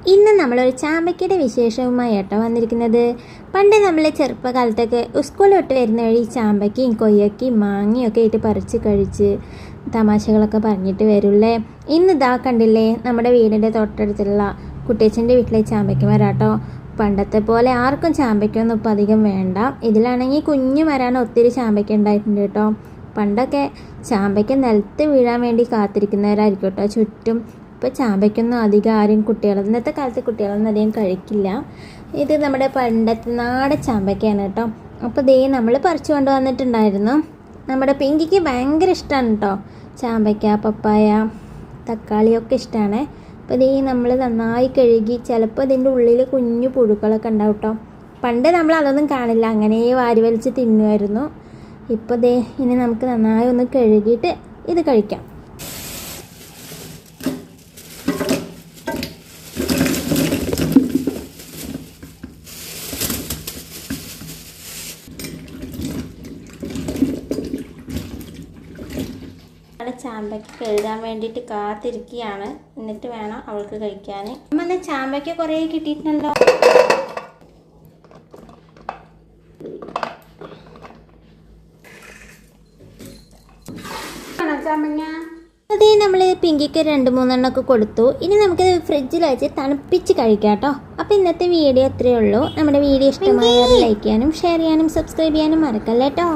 ഇന്ന് നമ്മളൊരു ചാമ്പയ്ക്കയുടെ വിശേഷവുമായി കേട്ടോ വന്നിരിക്കുന്നത്. പണ്ട് നമ്മൾ ചെറുപ്പകാലത്തൊക്കെ സ്കൂളിൽ വിട്ട് വരുന്ന വഴി ചാമ്പയ്ക്കയും കൊയ്യക്കയും മാങ്ങയൊക്കെ ആയിട്ട് പറിച്ച് കഴിച്ച് തമാശകളൊക്കെ പറഞ്ഞിട്ട് വരുള്ളേ. ഇതാ കണ്ടില്ലേ, നമ്മുടെ വീടിൻ്റെ തൊട്ടടുത്തുള്ള കുട്ടിയച്ഛൻ്റെ വീട്ടിലെ ചാമ്പയ്ക്ക മരാട്ടോ. പണ്ടത്തെ പോലെ ആർക്കും ചാമ്പയ്ക്കൊന്നും ഇപ്പം അധികം വേണ്ട. ഇതിലാണെങ്കിൽ കുഞ്ഞു മരാണ് ഒത്തിരി ചാമ്പയ്ക്ക ഉണ്ടായിട്ടുണ്ട് കേട്ടോ. പണ്ടൊക്കെ ചാമ്പയ്ക്ക നിലത്ത് വീഴാൻ വേണ്ടി കാത്തിരിക്കുന്നവരായിരിക്കും കേട്ടോ ചുറ്റും. ഇപ്പോൾ ചാമ്പയ്ക്കൊന്നും അധികം ആരും ഇന്നത്തെ കാലത്ത് കുട്ടികളൊന്നും അധികം കഴിക്കില്ല. ഇത് നമ്മുടെ പണ്ടത്തെ നാടൻ ചാമ്പയ്ക്കയാണ് കേട്ടോ. അപ്പോൾ ദേ നമ്മൾ പറിച്ചു കൊണ്ട് വന്നിട്ടുണ്ടായിരുന്നു. നമ്മുടെ പിങ്കിക്ക് ഭയങ്കര ഇഷ്ടമാണ് കേട്ടോ ചാമ്പയ്ക്ക, പപ്പായ, തക്കാളിയൊക്കെ ഇഷ്ടമാണ്. അപ്പോൾ ദേ നമ്മൾ നന്നായി കഴുകി, ചിലപ്പോൾ ഇതിൻ്റെ ഉള്ളിൽ കുഞ്ഞു പുഴുക്കളൊക്കെ ഉണ്ടാവും കേട്ടോ. പണ്ട് നമ്മൾ അതൊന്നും കാണില്ല, അങ്ങനെ വാരി വലിച്ച് തിന്നുമായിരുന്നു. ഇപ്പോൾ ദേ ഇനി നമുക്ക് നന്നായി ഒന്ന് കഴുകിയിട്ട് ഇത് കഴിക്കാം. ചാമ്പയ്ക്ക് കഴുകാൻ വേണ്ടിയിട്ട് കാത്തിരിക്കുകയാണ്, എന്നിട്ട് വേണം അവൾക്ക് കഴിക്കാൻ. അമ്മ ചാമ്പയ്ക്ക് കുറേ കിട്ടിയിട്ടുണ്ടല്ലോ. അതേ നമ്മൾ പിങ്കിക്ക് 2-3 എണ്ണമൊക്കെ കൊടുത്തു. ഇനി നമുക്കിത് ഫ്രിഡ്ജിൽ വെച്ച് തണുപ്പിച്ച് കഴിക്കാം കേട്ടോ. അപ്പോൾ ഇന്നത്തെ വീഡിയോ ഇത്രയേ ഉള്ളൂ. നമ്മുടെ വീഡിയോ ഇഷ്ടമായാൽ ലൈക്ക് ചെയ്യാനും ഷെയർ ചെയ്യാനും സബ്സ്ക്രൈബ് ചെയ്യാനും മറക്കല്ലേ കേട്ടോ.